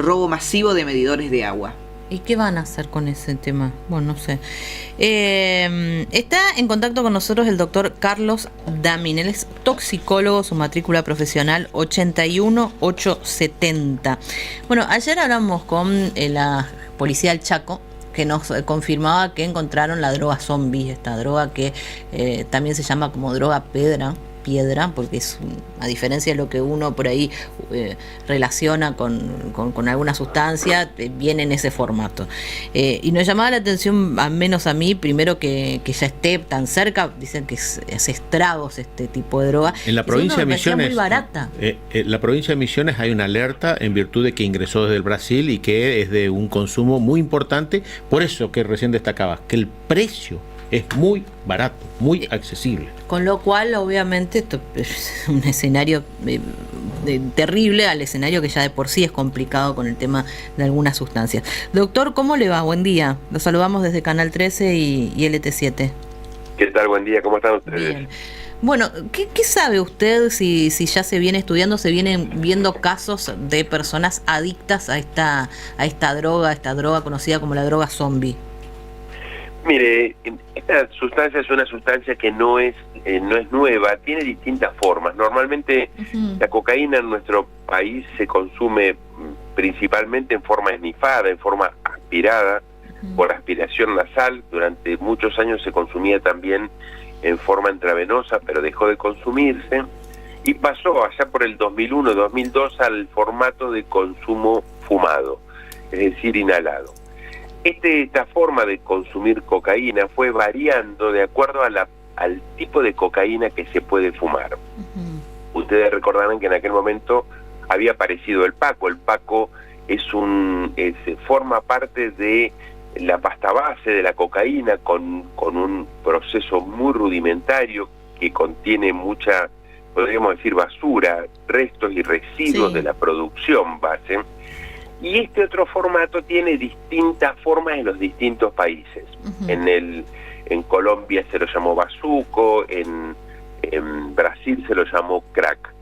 robo masivo de medidores de agua. ¿Y qué van a hacer con ese tema? Bueno, no sé. Está en contacto con nosotros el doctor Carlos Damin. Él es toxicólogo, su matrícula profesional 81870. Bueno, ayer hablamos con la policía del Chaco, que nos confirmaba que encontraron la droga zombie, esta droga que también se llama como droga piedra, porque es, a diferencia de lo que uno por ahí relaciona con alguna sustancia, viene en ese formato. Y nos llamaba la atención, al menos a mí, primero que ya esté tan cerca. Dicen que hace estragos este tipo de droga. En la provincia de Misiones, muy barata. En la provincia de Misiones hay una alerta en virtud de que ingresó desde el Brasil y que es de un consumo muy importante. Por eso que recién destacabas, que el precio es muy barato, muy accesible. Con lo cual, obviamente, esto es un escenario terrible al escenario que ya de por sí es complicado con el tema de algunas sustancias. Doctor, ¿cómo le va? Buen día. Lo saludamos desde Canal 13 y LT7. ¿Qué tal? Buen día. ¿Cómo están ustedes? Bien. Bueno, ¿qué sabe usted si ya se viene estudiando, se vienen viendo casos de personas adictas a esta droga conocida como la droga zombie? Mire, esta sustancia es una sustancia que no es nueva, tiene distintas formas. Normalmente la cocaína en nuestro país se consume principalmente en forma esnifada, en forma aspirada, por aspiración nasal. Durante muchos años se consumía también en forma intravenosa, pero dejó de consumirse y pasó allá por el 2001-2002 al formato de consumo fumado, es decir, inhalado. Esta forma de consumir cocaína fue variando de acuerdo a al tipo de cocaína que se puede fumar. Ustedes recordarán que en aquel momento había aparecido el Paco. El Paco forma parte de la pasta base de la cocaína con un proceso muy rudimentario que contiene mucha, podríamos decir, basura, restos y residuos de la producción base. Y este otro formato tiene distintas formas en los distintos países. En Colombia se lo llamó bazuco, en Brasil se lo llamó crack.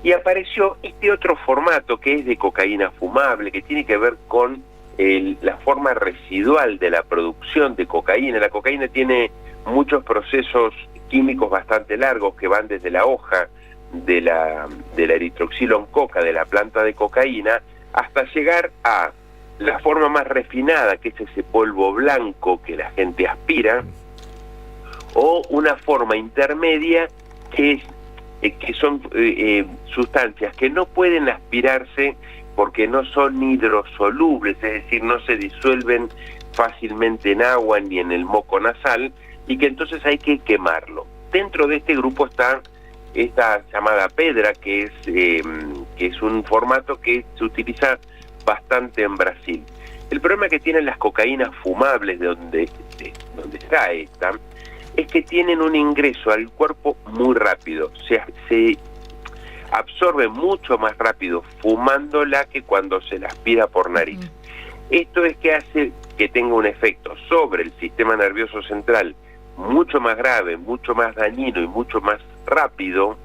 Y apareció este otro formato que es de cocaína fumable, que tiene que ver con la forma residual de la producción de cocaína. La cocaína tiene muchos procesos químicos bastante largos que van desde la hoja de la eritroxiloncoca, de la planta de cocaína, hasta llegar a la forma más refinada, que es ese polvo blanco que la gente aspira, o una forma intermedia que son sustancias que no pueden aspirarse porque no son hidrosolubles, es decir, no se disuelven fácilmente en agua ni en el moco nasal, y que entonces hay que quemarlo. Dentro de este grupo está esta llamada pedra, que es un formato que se utiliza bastante en Brasil. El problema que tienen las cocaínas fumables, de donde está esta, es que tienen un ingreso al cuerpo muy rápido. Se absorbe mucho más rápido fumándola que cuando se la aspira por nariz. Esto es que hace que tenga un efecto sobre el sistema nervioso central mucho más grave, mucho más dañino y mucho más rápido,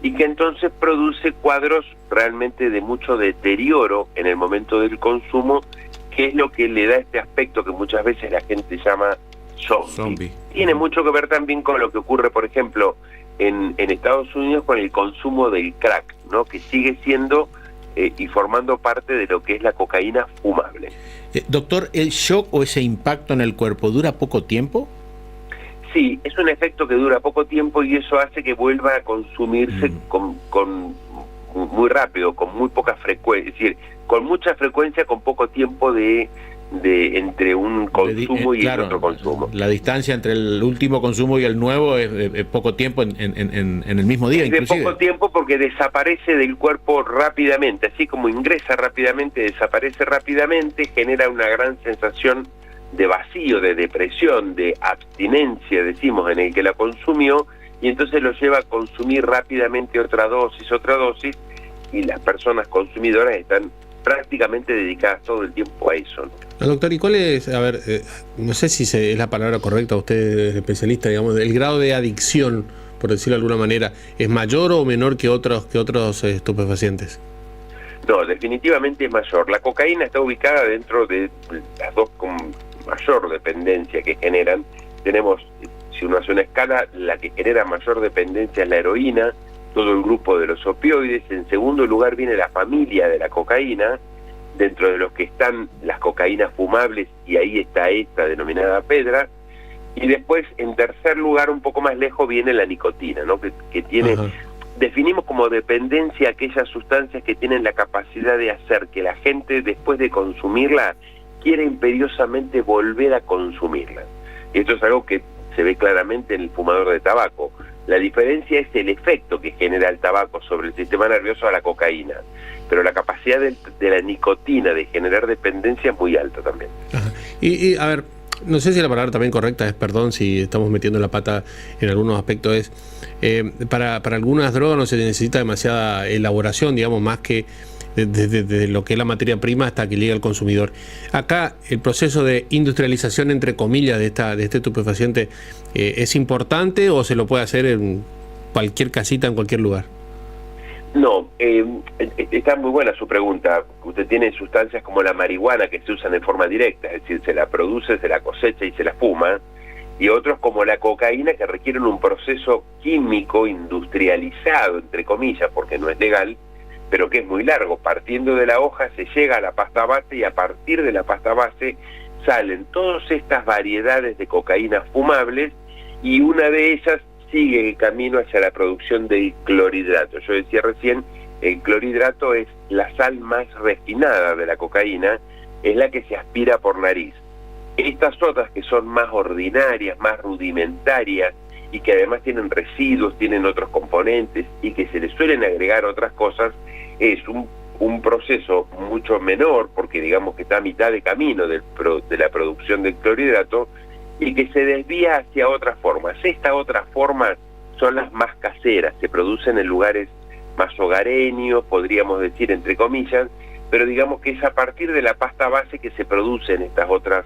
y que entonces produce cuadros realmente de mucho deterioro en el momento del consumo, que es lo que le da este aspecto que muchas veces la gente llama zombie. Tiene mucho que ver también con lo que ocurre, por ejemplo, en Estados Unidos con el consumo del crack, ¿no? Que sigue siendo y formando parte de lo que es la cocaína fumable. Doctor, ¿el shock o ese impacto en el cuerpo dura poco tiempo? Sí, es un efecto que dura poco tiempo y eso hace que vuelva a consumirse muy rápido, con muy poca frecuencia, es decir, con mucha frecuencia, con poco tiempo de entre un consumo y el otro consumo. La distancia entre el último consumo y el nuevo es poco tiempo en el mismo día, inclusive. De poco tiempo porque desaparece del cuerpo rápidamente, así como ingresa rápidamente, desaparece rápidamente, genera una gran sensación de vacío, de depresión, de abstinencia, decimos, en el que la consumió, y entonces lo lleva a consumir rápidamente otra dosis, y las personas consumidoras están prácticamente dedicadas todo el tiempo a eso, ¿no? Doctor, ¿y cuál es, a ver, no sé si es la palabra correcta, usted es especialista, digamos, el grado de adicción, por decirlo de alguna manera, es mayor o menor que otros estupefacientes? No, definitivamente es mayor. La cocaína está ubicada dentro de las dos con mayor dependencia que generan. Tenemos, si uno hace una escala, la que genera mayor dependencia es la heroína, todo el grupo de los opioides. En segundo lugar viene la familia de la cocaína, dentro de los que están las cocaínas fumables, y ahí está esta denominada pedra. Y después, en tercer lugar, un poco más lejos, viene la nicotina, ¿no? Que tiene... Ajá. Definimos como dependencia aquellas sustancias que tienen la capacidad de hacer que la gente, después de consumirla, quiera imperiosamente volver a consumirla. Y esto es algo que se ve claramente en el fumador de tabaco. La diferencia es el efecto que genera el tabaco sobre el sistema nervioso a la cocaína. Pero la capacidad de la nicotina de generar dependencia es muy alta también. Ajá. Y a ver, no sé si la palabra también correcta es, perdón si estamos metiendo la pata en algunos aspectos, es para algunas drogas no se necesita demasiada elaboración, digamos, más que desde lo que es la materia prima hasta que llega al consumidor. Acá el proceso de industrialización, entre comillas, de este estupefaciente ¿es importante o se lo puede hacer en cualquier casita, en cualquier lugar? No, está muy buena su pregunta. Usted tiene sustancias como la marihuana que se usan de forma directa, es decir, se la produce, se la cosecha y se la fuma, y otros como la cocaína que requieren un proceso químico industrializado, entre comillas, porque no es legal, pero que es muy largo. Partiendo de la hoja se llega a la pasta base, y a partir de la pasta base salen todas estas variedades de cocaína fumables, y una de ellas sigue el camino hacia la producción del clorhidrato. Yo decía recién, el clorhidrato es la sal más refinada de la cocaína, es la que se aspira por nariz. Estas otras, que son más ordinarias, más rudimentarias, y que además tienen residuos, tienen otros componentes, y que se les suelen agregar otras cosas, es un proceso mucho menor, porque digamos que está a mitad de camino de la producción del clorhidrato, y que se desvía hacia otras formas. Esta otra forma son las más caseras, se producen en lugares más hogareños, podríamos decir entre comillas, pero digamos que es a partir de la pasta base que se producen estas otras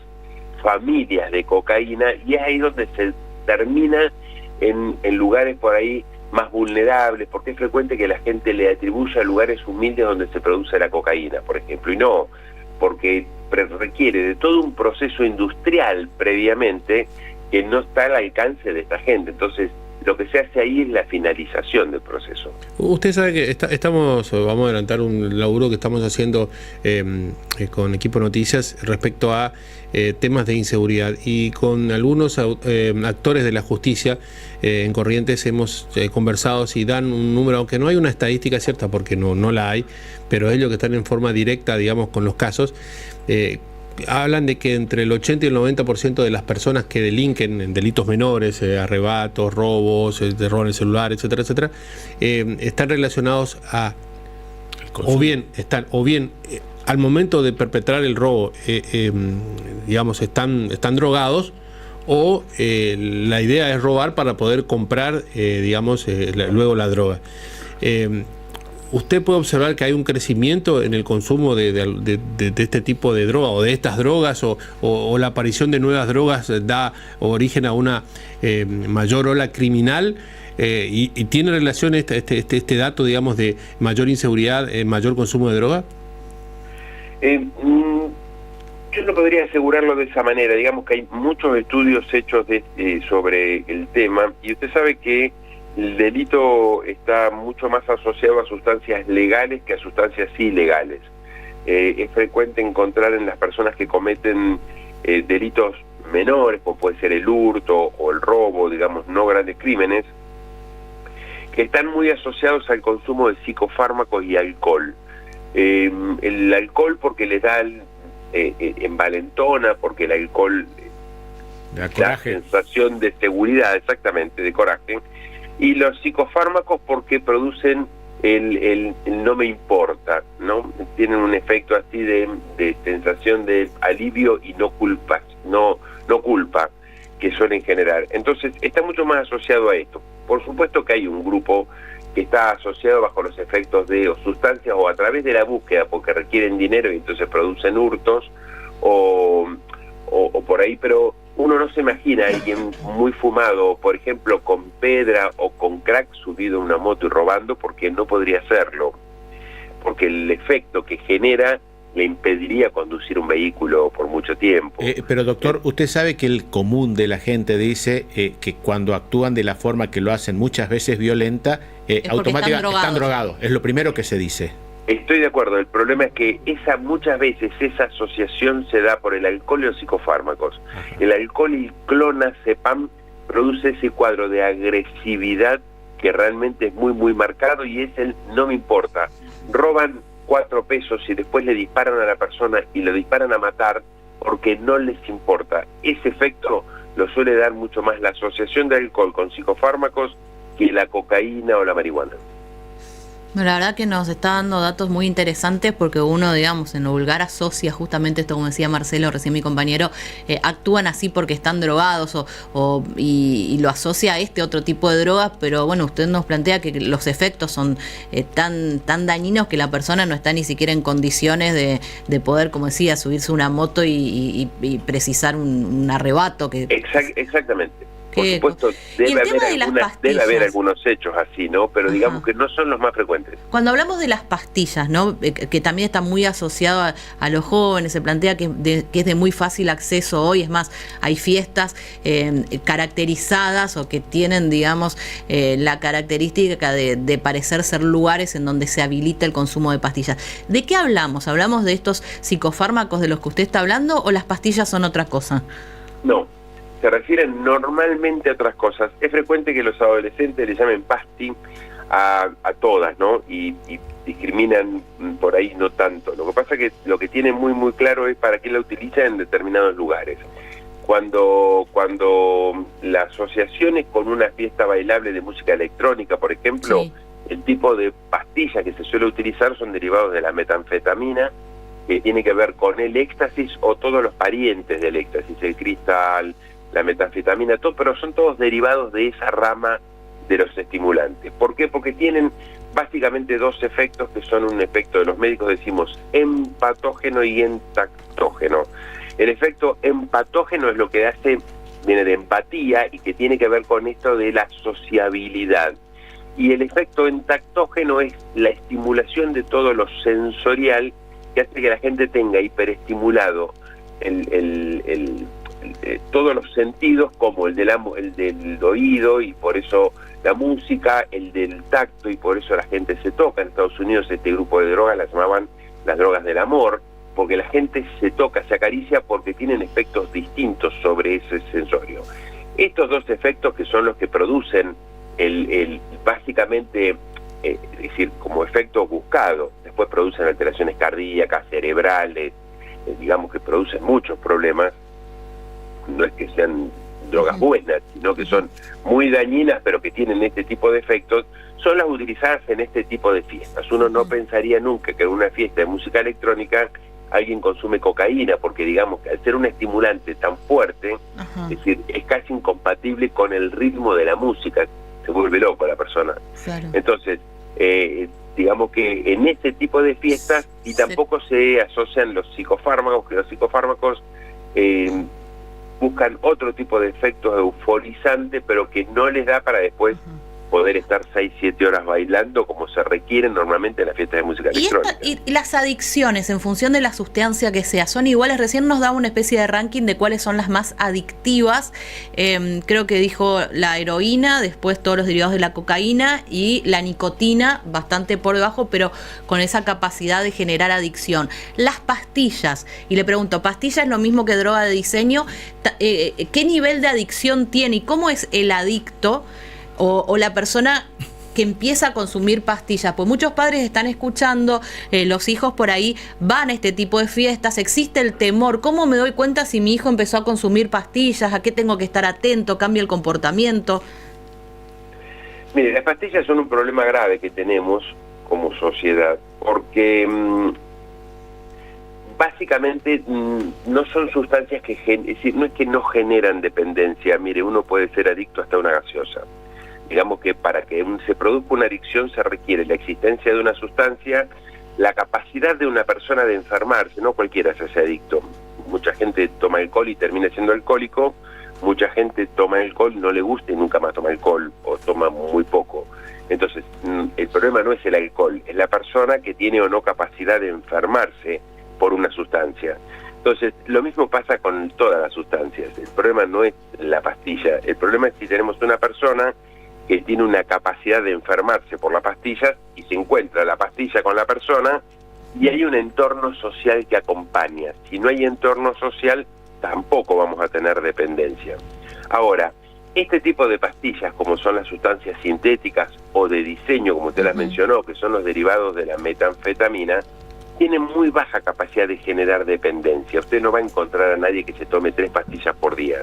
familias de cocaína, y es ahí donde se termina en lugares por ahí más vulnerables, porque es frecuente que la gente le atribuya a lugares humildes donde se produce la cocaína, por ejemplo, y no, porque requiere de todo un proceso industrial previamente que no está al alcance de esta gente. Entonces, lo que se hace ahí es la finalización del proceso. Usted sabe que vamos a adelantar un laburo que estamos haciendo con Equipo Noticias respecto a temas de inseguridad, y con algunos actores de la justicia en Corrientes hemos conversado y dan un número, aunque no hay una estadística cierta porque no la hay, pero ellos que están en forma directa, digamos, con los casos, hablan de que entre el 80 y el 90% de las personas que delinquen en delitos menores, arrebatos, robos, de robo en el celular, etcétera, etcétera, están relacionados a o bien al momento de perpetrar el robo, digamos, están drogados, o la idea es robar para poder comprar, digamos, luego la droga. Usted puede observar que hay un crecimiento en el consumo de este tipo de droga, o de estas drogas, o la aparición de nuevas drogas da origen a una mayor ola criminal, y tiene relación este dato, digamos, de mayor inseguridad, mayor consumo de droga. Yo no podría asegurarlo de esa manera. Digamos que hay muchos estudios hechos sobre el tema, y usted sabe que el delito está mucho más asociado a sustancias legales que a sustancias ilegales. Es frecuente encontrar en las personas que cometen delitos menores, como puede ser el hurto o el robo, digamos, no grandes crímenes, que están muy asociados al consumo de psicofármacos y alcohol. El alcohol porque le da envalentona, porque el alcohol da sensación de seguridad, exactamente, de coraje, y los psicofármacos porque producen el no me importa, ¿no? Tienen un efecto así de sensación de alivio y no culpa, no culpa que suelen generar. Entonces está mucho más asociado a esto. Por supuesto que hay un grupo que está asociado bajo los efectos de sustancias o a través de la búsqueda, porque requieren dinero y entonces producen hurtos o por ahí, pero uno no se imagina a alguien muy fumado, por ejemplo, con pedra o con crack subido a una moto y robando, porque no podría hacerlo. porque el efecto que genera le impediría conducir un vehículo por mucho tiempo. Pero doctor, usted sabe que el común de la gente dice que cuando actúan de la forma que lo hacen muchas veces violenta, automáticamente están drogados. Es lo primero que se dice. Estoy de acuerdo, el problema es que muchas veces esa asociación se da por el alcohol y los psicofármacos. Ajá. El alcohol y clonazepam produce ese cuadro de agresividad que realmente es muy muy marcado, y es el no me importa. Roban 4 pesos y después le disparan a la persona y lo disparan a matar porque no les importa. Ese efecto lo suele dar mucho más la asociación de alcohol con psicofármacos que la cocaína o la marihuana. La verdad que nos está dando datos muy interesantes, porque uno, digamos, en lo vulgar asocia justamente esto, como decía Marcelo, recién mi compañero, actúan así porque están drogados y lo asocia a este otro tipo de drogas, pero bueno, usted nos plantea que los efectos son tan dañinos que la persona no está ni siquiera en condiciones de poder, como decía, subirse a una moto y precisar un arrebato. Exactamente. Por supuesto, debe haber algunos hechos así, ¿no? Pero digamos que no son los más frecuentes. Cuando hablamos de las pastillas, ¿no? Que también está muy asociado a los jóvenes, se plantea que es de muy fácil acceso hoy. Es más, hay fiestas caracterizadas o que tienen, digamos, la característica de parecer ser lugares en donde se habilita el consumo de pastillas. ¿De qué hablamos? ¿Hablamos de estos psicofármacos de los que usted está hablando o las pastillas son otra cosa? No. Se refieren normalmente a otras cosas. Es frecuente que los adolescentes le llamen pasti a todas, ¿no? Y discriminan por ahí no tanto. Lo que pasa es que lo que tienen muy muy claro es para qué la utilizan en determinados lugares. Cuando la asociación es con una fiesta bailable de música electrónica, por ejemplo, sí, el tipo de pastilla que se suele utilizar son derivados de la metanfetamina, que tiene que ver con el éxtasis o todos los parientes del éxtasis, el cristal, la metanfetamina, todo, pero son todos derivados de esa rama de los estimulantes. ¿Por qué? Porque tienen básicamente 2 efectos que son un efecto, de los médicos decimos empatógeno y entactógeno. El efecto empatógeno es lo que viene de empatía y que tiene que ver con esto de la sociabilidad. Y el efecto entactógeno es la estimulación de todo lo sensorial, que hace que la gente tenga hiperestimulado todos los sentidos, como el del oído, y por eso la música, el del tacto, y por eso la gente se toca. En Estados Unidos este grupo de drogas las llamaban las drogas del amor, porque la gente se toca, se acaricia, porque tienen efectos distintos sobre ese sensorio. Estos 2 efectos, que son los que producen básicamente, es decir, como efecto buscado, después producen alteraciones cardíacas, cerebrales, digamos que producen muchos problemas. No es que sean drogas buenas, sino que son muy dañinas, pero que tienen este tipo de efectos, son las utilizadas en este tipo de fiestas. Uno no pensaría nunca que en una fiesta de música electrónica alguien consume cocaína, porque digamos que al ser un estimulante tan fuerte, es decir, es casi incompatible con el ritmo de la música, se vuelve loco la persona. Claro. Entonces, digamos que en este tipo de fiestas, y tampoco se asocian los psicofármacos, que los psicofármacos buscan otro tipo de efectos euforizantes, pero que no les da para después poder estar 6-7 horas bailando como se requiere normalmente en las fiestas de música electrónica. Y las adicciones, en función de la sustancia que sea, ¿son iguales? Recién nos daba una especie de ranking de cuáles son las más adictivas. Creo que dijo la heroína, después todos los derivados de la cocaína, y la nicotina bastante por debajo, pero con esa capacidad de generar adicción. Las pastillas, y le pregunto, ¿pastilla es lo mismo que droga de diseño? ¿Qué nivel de adicción tiene y cómo es el adicto o la persona que empieza a consumir pastillas? Pues muchos padres están escuchando, los hijos por ahí van a este tipo de fiestas, existe el temor. ¿Cómo me doy cuenta si mi hijo empezó a consumir pastillas? ¿A qué tengo que estar atento? ¿Cambia el comportamiento? Mire, las pastillas son un problema grave que tenemos como sociedad, porque básicamente no son sustancias que es decir, no es que no generan dependencia. Mire, uno puede ser adicto hasta a una gaseosa. Digamos que para que se produzca una adicción se requiere la existencia de una sustancia, la capacidad de una persona de enfermarse, no cualquiera se hace adicto. Mucha gente toma alcohol y termina siendo alcohólico, mucha gente toma alcohol, no le gusta y nunca más toma alcohol, o toma muy poco. Entonces, el problema no es el alcohol, es la persona que tiene o no capacidad de enfermarse por una sustancia. Entonces, lo mismo pasa con todas las sustancias. El problema no es la pastilla, el problema es si tenemos una persona que tiene una capacidad de enfermarse por la pastilla y se encuentra la pastilla con la persona y hay un entorno social que acompaña. Si no hay entorno social, tampoco vamos a tener dependencia. Ahora, este tipo de pastillas, como son las sustancias sintéticas o de diseño, como usted las mencionó, que son los derivados de la metanfetamina, tienen muy baja capacidad de generar dependencia. Usted no va a encontrar a nadie que se tome 3 pastillas por día.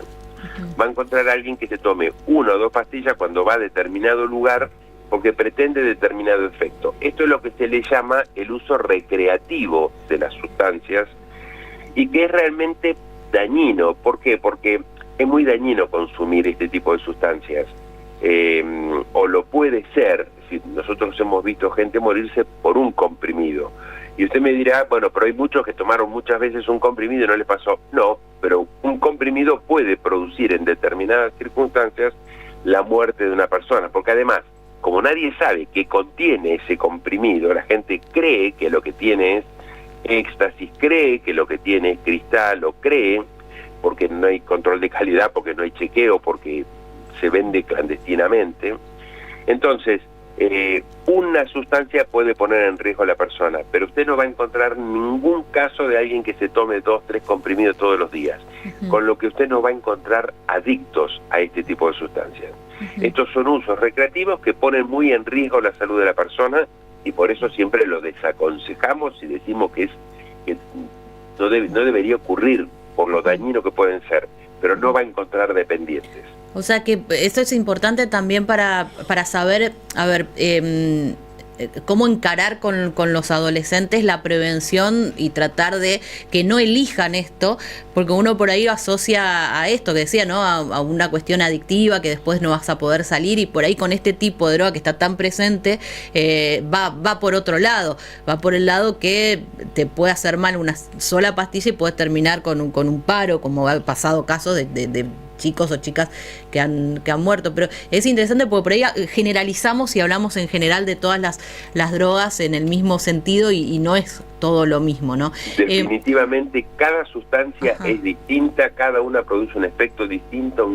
Va a encontrar a alguien que se tome 1 o 2 pastillas cuando va a determinado lugar porque pretende determinado efecto. Esto es lo que se le llama el uso recreativo de las sustancias y que es realmente dañino. ¿Por qué? Porque es muy dañino consumir este tipo de sustancias. O lo puede ser. Si nosotros hemos visto gente morirse por un comprimido. Y usted me dirá, bueno, pero hay muchos que tomaron muchas veces un comprimido y no les pasó. No, pero un comprimido puede producir en determinadas circunstancias la muerte de una persona. Porque además, como nadie sabe qué contiene ese comprimido, la gente cree que lo que tiene es éxtasis, cree que lo que tiene es cristal, o cree, porque no hay control de calidad, porque no hay chequeo, porque se vende clandestinamente. Entonces, una sustancia puede poner en riesgo a la persona, pero usted no va a encontrar ningún caso de alguien que se tome 2, 3 comprimidos todos los días, con lo que usted no va a encontrar adictos a este tipo de sustancias. Estos son usos recreativos que ponen muy en riesgo la salud de la persona y por eso siempre lo desaconsejamos y decimos que no debería ocurrir por lo dañino que pueden ser, pero no va a encontrar dependientes. O sea que esto es importante también para saber, a ver, cómo encarar con los adolescentes la prevención y tratar de que no elijan esto, porque uno por ahí asocia a esto que decía, ¿no? A una cuestión adictiva que después no vas a poder salir y por ahí con este tipo de droga que está tan presente va por otro lado, va por el lado que te puede hacer mal una sola pastilla y puedes terminar con un paro, como ha pasado casos de chicos o chicas que han muerto, pero es interesante porque por ahí generalizamos y hablamos en general de todas las drogas en el mismo sentido y no es todo lo mismo, ¿no? Definitivamente cada sustancia es distinta, cada una produce un efecto distinto,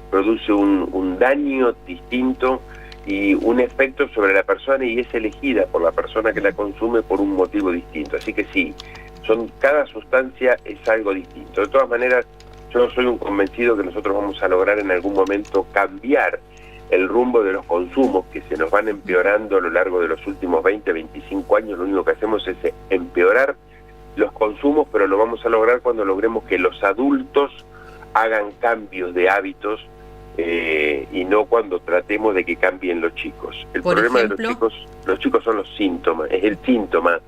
produce un daño distinto y un efecto sobre la persona y es elegida por la persona que la consume por un motivo distinto, así que sí, cada sustancia es algo distinto. De todas maneras, yo soy un convencido que nosotros vamos a lograr en algún momento cambiar el rumbo de los consumos que se nos van empeorando a lo largo de los últimos 20, 25 años. Lo único que hacemos es empeorar los consumos, pero lo vamos a lograr cuando logremos que los adultos hagan cambios de hábitos y no cuando tratemos de que cambien los chicos. El problema de los chicos son los síntomas, es el síntoma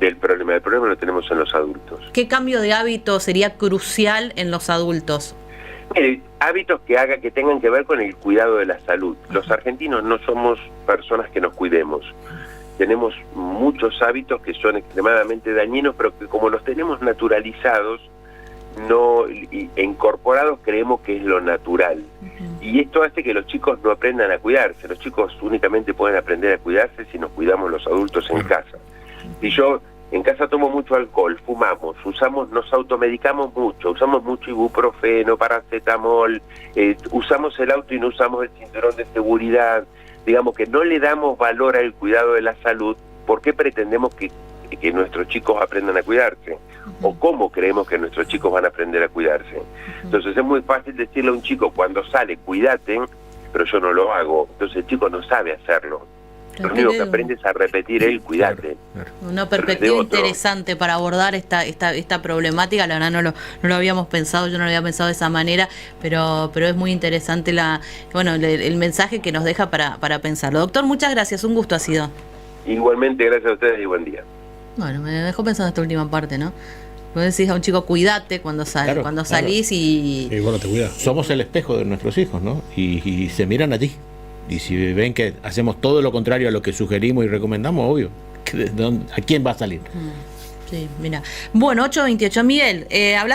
del problema. El problema lo tenemos en los adultos. ¿Qué cambio de hábito sería crucial en los adultos? Mire, hábitos que tengan que ver con el cuidado de la salud. Los argentinos no somos personas que nos cuidemos. Tenemos muchos hábitos que son extremadamente dañinos, pero que como los tenemos naturalizados, incorporados, creemos que es lo natural. Y esto hace que los chicos no aprendan a cuidarse. Los chicos únicamente pueden aprender a cuidarse si nos cuidamos los adultos en casa. Si yo en casa tomo mucho alcohol, fumamos, nos automedicamos mucho, usamos mucho ibuprofeno, paracetamol, usamos el auto y no usamos el cinturón de seguridad, digamos que no le damos valor al cuidado de la salud, ¿por qué pretendemos que nuestros chicos aprendan a cuidarse? ¿O cómo creemos que nuestros chicos van a aprender a cuidarse? Entonces es muy fácil decirle a un chico cuando sale, cuídate, pero yo no lo hago, entonces el chico no sabe hacerlo. Lo único que aprende es a repetir el cuídate. Una perspectiva interesante para abordar esta problemática. La verdad no lo habíamos pensado, yo no lo había pensado de esa manera, pero es muy interesante el mensaje que nos deja para pensarlo. Doctor, muchas gracias, un gusto ha sido. Igualmente, gracias a ustedes y buen día. Bueno, me dejó pensando esta última parte, ¿no? Vos decís a un chico, cuídate cuando salís y bueno, te cuidas. Somos el espejo de nuestros hijos, ¿no? Y se miran a ti. Y si ven que hacemos todo lo contrario a lo que sugerimos y recomendamos, obvio, ¿a quién va a salir? Sí, mira. Bueno, 8:28. Miguel, hablaste